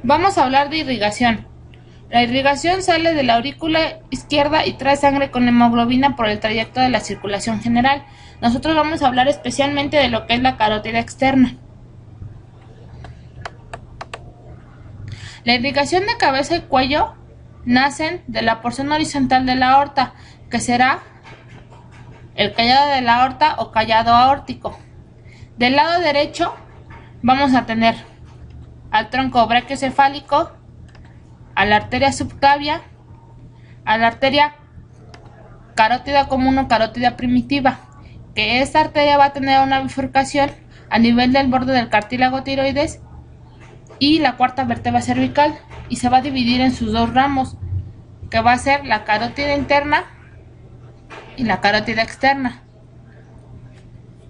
Vamos a hablar de irrigación. La irrigación sale de la aurícula izquierda y trae sangre con hemoglobina por el trayecto de la circulación general. Nosotros vamos a hablar especialmente de lo que es la carótida externa. La irrigación de cabeza y cuello nacen de la porción horizontal de la aorta, que será el callado de la aorta o callado aórtico. Del lado derecho vamos a tener al tronco brachiocefálico, a la arteria subclavia, a la arteria carótida común o carótida primitiva, que esta arteria va a tener una bifurcación a nivel del borde del cartílago tiroides y la cuarta vértebra cervical, y se va a dividir en sus dos ramos, que va a ser la carótida interna y la carótida externa.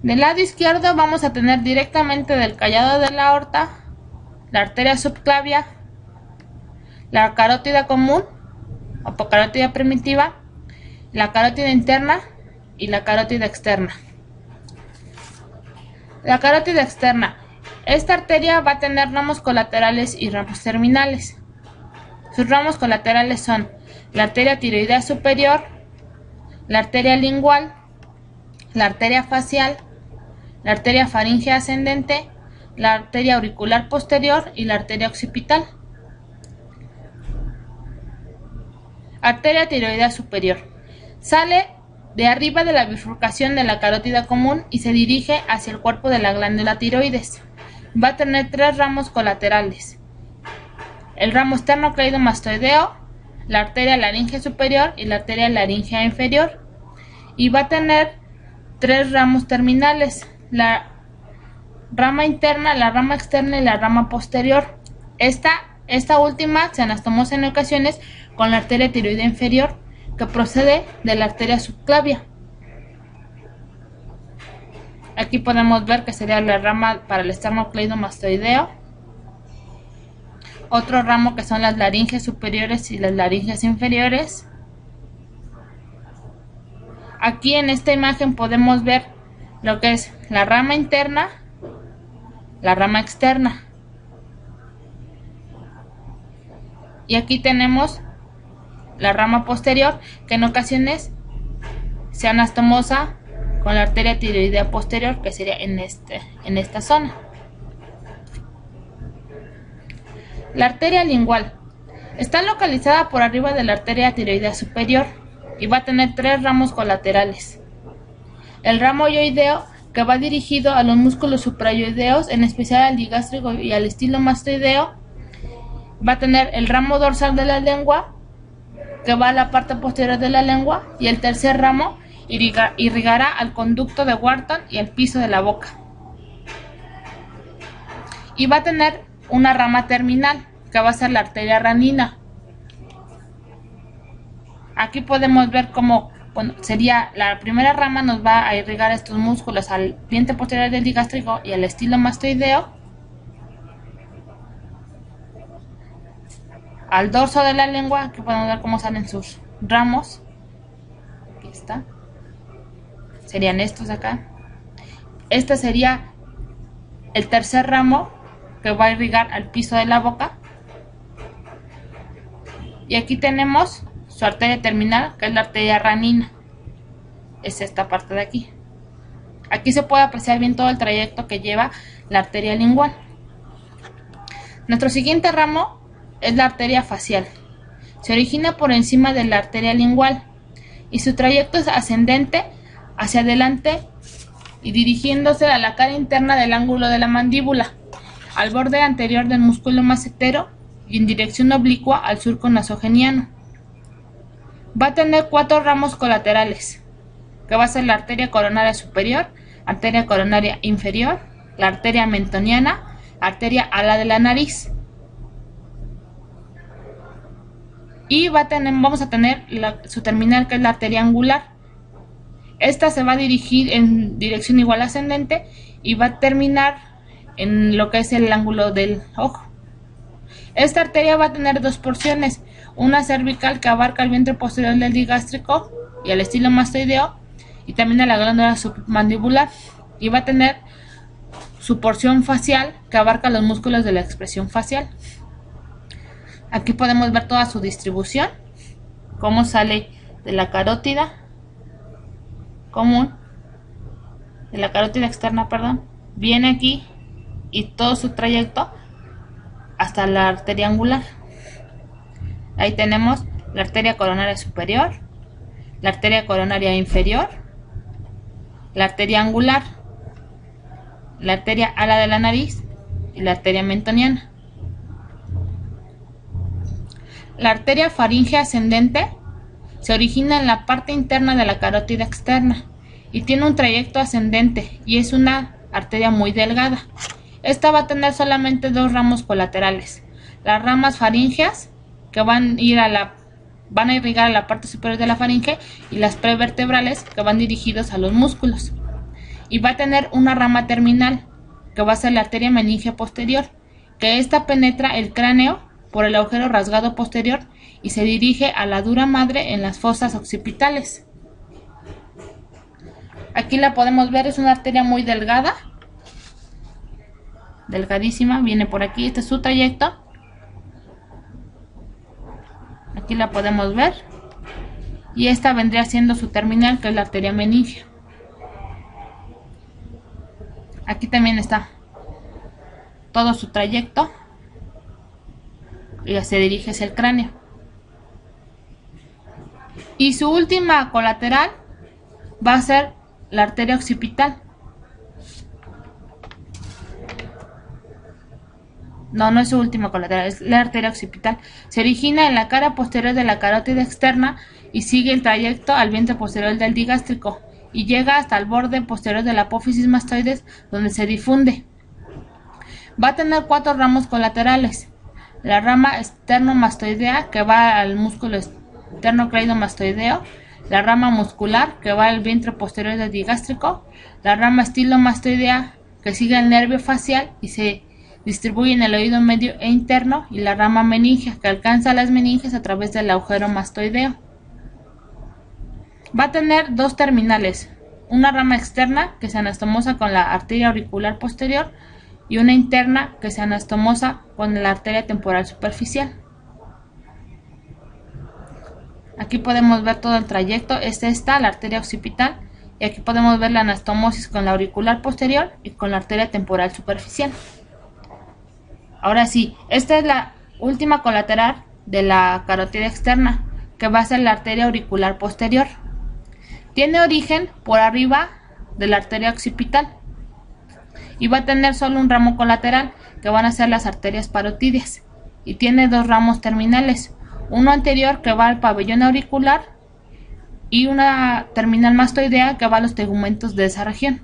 Del lado izquierdo vamos a tener directamente del callado de la aorta la arteria subclavia, la carótida común o carótida primitiva, la carótida interna y la carótida externa. La carótida externa. Esta arteria va a tener ramos colaterales y ramos terminales. Sus ramos colaterales son la arteria tiroidea superior, la arteria lingual, la arteria facial, la arteria faríngea ascendente, la arteria auricular posterior y la arteria occipital. Arteria tiroidea superior. Sale de arriba de la bifurcación de la carótida común y se dirige hacia el cuerpo de la glándula tiroides. Va a tener tres ramos colaterales: el ramo esternocleidomastoideo, la arteria laríngea superior y la arteria laríngea inferior. Y va a tener tres ramos terminales: la rama interna, la rama externa y la rama posterior. Esta última se anastomosa en ocasiones con la arteria tiroidea inferior, que procede de la arteria subclavia. Aquí podemos ver que sería la rama para el esternocleidomastoideo. Otro ramo que son las laringes superiores y las laringes inferiores. Aquí en esta imagen podemos ver lo que es la rama interna, la rama externa. Y aquí tenemos la rama posterior, que en ocasiones se anastomosa con la arteria tiroidea posterior, que sería en esta zona. La arteria lingual está localizada por arriba de la arteria tiroidea superior y va a tener tres ramos colaterales. El ramo yoideo, que va dirigido a los músculos suprayoideos, en especial al digástrico y al estilomastoideo. Va a tener el ramo dorsal de la lengua, que va a la parte posterior de la lengua, y el tercer ramo irrigará al conducto de Wharton y el piso de la boca. Y va a tener una rama terminal, que va a ser la arteria ranina. Aquí podemos ver cómo sería la primera rama, nos va a irrigar estos músculos al diente posterior del digástrico y al estilomastoideo, al dorso de la lengua. Aquí podemos ver cómo salen sus ramos. Aquí está. Serían estos de acá. Este sería el tercer ramo, que va a irrigar al piso de la boca. Y aquí tenemos su arteria terminal, que es la arteria ranina. Es esta parte de aquí. Aquí se puede apreciar bien todo el trayecto que lleva la arteria lingual. Nuestro siguiente ramo es la arteria facial. Se origina por encima de la arteria lingual y su trayecto es ascendente hacia adelante y dirigiéndose a la cara interna del ángulo de la mandíbula, al borde anterior del músculo massetero y en dirección oblicua al surco nasogeniano. Va a tener cuatro ramos colaterales, que va a ser la arteria coronaria superior, arteria coronaria inferior, la arteria mentoniana, arteria ala de la nariz. Y vamos a tener su terminal, que es la arteria angular. Esta se va a dirigir en dirección igual ascendente y va a terminar en lo que es el ángulo del ojo. Esta arteria va a tener dos porciones: una cervical, que abarca el vientre posterior del digástrico y el estilomastoideo, y también a la glándula submandibular, y va a tener su porción facial, que abarca los músculos de la expresión facial. Aquí podemos ver toda su distribución, cómo sale de la carótida común, de la carótida externa, perdón, viene aquí y todo su trayecto hasta la arteria angular. Ahí tenemos la arteria coronaria superior, la arteria coronaria inferior, la arteria angular, la arteria ala de la nariz y la arteria mentoniana. La arteria faríngea ascendente se origina en la parte interna de la carótida externa y tiene un trayecto ascendente y es una arteria muy delgada. Esta va a tener solamente dos ramos colaterales, las ramas faríngeas que van a irrigar a la parte superior de la faringe y las prevertebrales que van dirigidos a los músculos. Y va a tener una rama terminal que va a ser la arteria meningea posterior, que esta penetra el cráneo por el agujero rasgado posterior y se dirige a la dura madre en las fosas occipitales. Aquí la podemos ver, es una arteria muy delgada, delgadísima, viene por aquí, este es su trayecto. Aquí la podemos ver y esta vendría siendo su terminal, que es la arteria meningea. Aquí también está todo su trayecto y se dirige hacia el cráneo. Y su última colateral va a ser la arteria occipital. No es su última colateral, es la arteria occipital. Se origina en la cara posterior de la carótida externa y sigue el trayecto al vientre posterior del digástrico y llega hasta el borde posterior de la apófisis mastoides, donde se difunde. Va a tener 4 ramos colaterales. La rama esternomastoidea, que va al músculo esternocleidomastoideo, la rama muscular, que va al vientre posterior del digástrico, la rama estilomastoidea, que sigue el nervio facial y se distribuye en el oído medio e interno, y la rama meningea, que alcanza las meninges a través del agujero mastoideo. Va a tener 2 terminales, una rama externa que se anastomosa con la arteria auricular posterior y una interna que se anastomosa con la arteria temporal superficial. Aquí podemos ver todo el trayecto, está la arteria occipital y aquí podemos ver la anastomosis con la auricular posterior y con la arteria temporal superficial. Ahora sí, esta es la última colateral de la carótida externa, que va a ser la arteria auricular posterior. Tiene origen por arriba de la arteria occipital y va a tener solo un ramo colateral, que van a ser las arterias parotídeas, y tiene 2 ramos terminales, uno anterior que va al pabellón auricular y una terminal mastoidea que va a los tegumentos de esa región.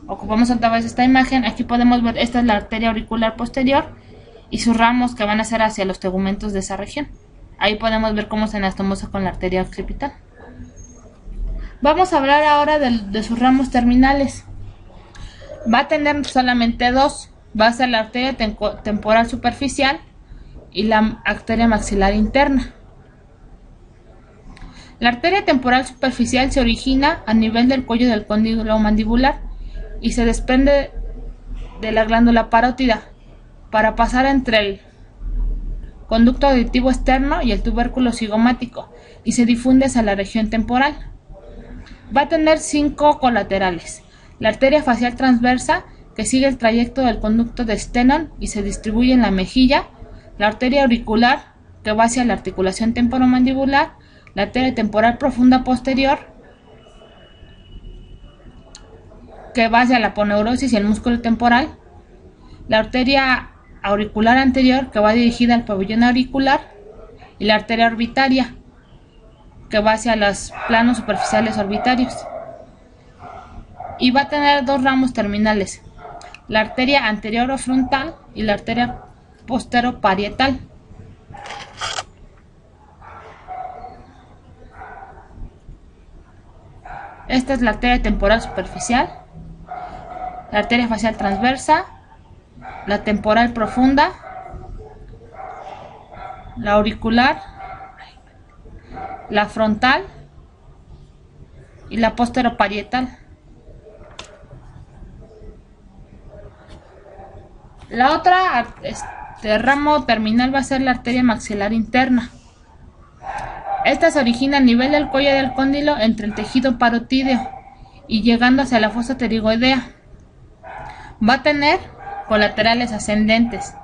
Ocupamos otra vez esta imagen. Aquí podemos ver, esta es la arteria auricular posterior y sus ramos que van a ser hacia los tegumentos de esa región. Ahí podemos ver cómo se anastomosa con la arteria occipital. Vamos a hablar ahora de sus ramos terminales. Va a tener solamente 2. Va a ser la arteria temporal superficial y la arteria maxilar interna. La arteria temporal superficial se origina a nivel del cuello del cóndilo mandibular y se desprende de la glándula parótida para pasar entre el conducto auditivo externo y el tubérculo cigomático y se difunde hacia la región temporal. Va a tener 5 colaterales. La arteria facial transversa, que sigue el trayecto del conducto de Stenón y se distribuye en la mejilla, la arteria auricular, que va hacia la articulación temporomandibular, la arteria temporal profunda posterior, que va hacia la aponeurosis y el músculo temporal, la arteria auricular anterior, que va dirigida al pabellón auricular, y la arteria orbitaria, que va hacia los planos superficiales orbitarios. Y va a tener 2 ramos terminales, la arteria anterior-frontal y la arteria postero-parietal. Esta es la arteria temporal superficial, la arteria facial transversa, la temporal profunda, la auricular, la frontal y la postero-parietal. La otra ramo terminal va a ser la arteria maxilar interna. Esta se origina a nivel del cuello del cóndilo entre el tejido parotídeo y llegando hacia la fosa pterigoidea. Va a tener colaterales ascendentes,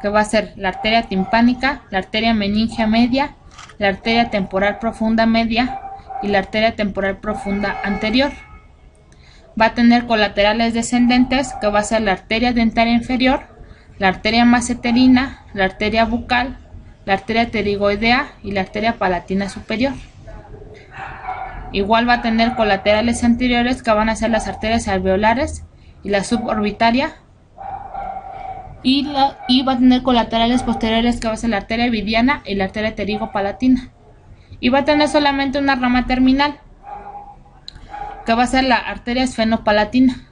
que va a ser la arteria timpánica, la arteria meningia media, la arteria temporal profunda media y la arteria temporal profunda anterior. Va a tener colaterales descendentes, que va a ser la arteria dentaria inferior, la arteria masseterina, la arteria bucal, la arteria pterigoidea y la arteria palatina superior. Igual va a tener colaterales anteriores, que van a ser las arterias alveolares y la suborbitaria, y va a tener colaterales posteriores, que va a ser la arteria vidiana y la arteria pterigopalatina. Y va a tener solamente una rama terminal, que va a ser la arteria esfenopalatina.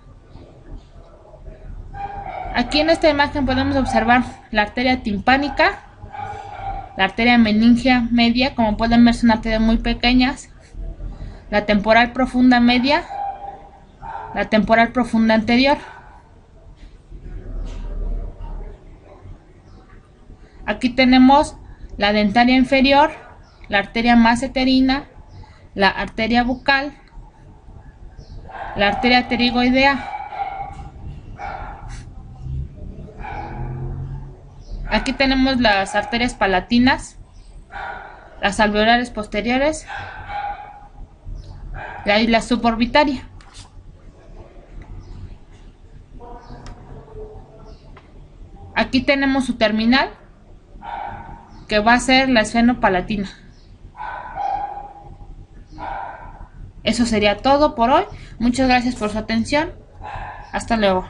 Aquí en esta imagen podemos observar la arteria timpánica, la arteria meningia media, como pueden ver son arterias muy pequeñas, la temporal profunda media, la temporal profunda anterior. Aquí tenemos la dentaria inferior, la arteria masseterina, la arteria bucal, la arteria pterigoidea. Aquí tenemos las arterias palatinas, las alveolares posteriores y la suborbitaria. Aquí tenemos su terminal, que va a ser la esfenopalatina. Eso sería todo por hoy. Muchas gracias por su atención. Hasta luego.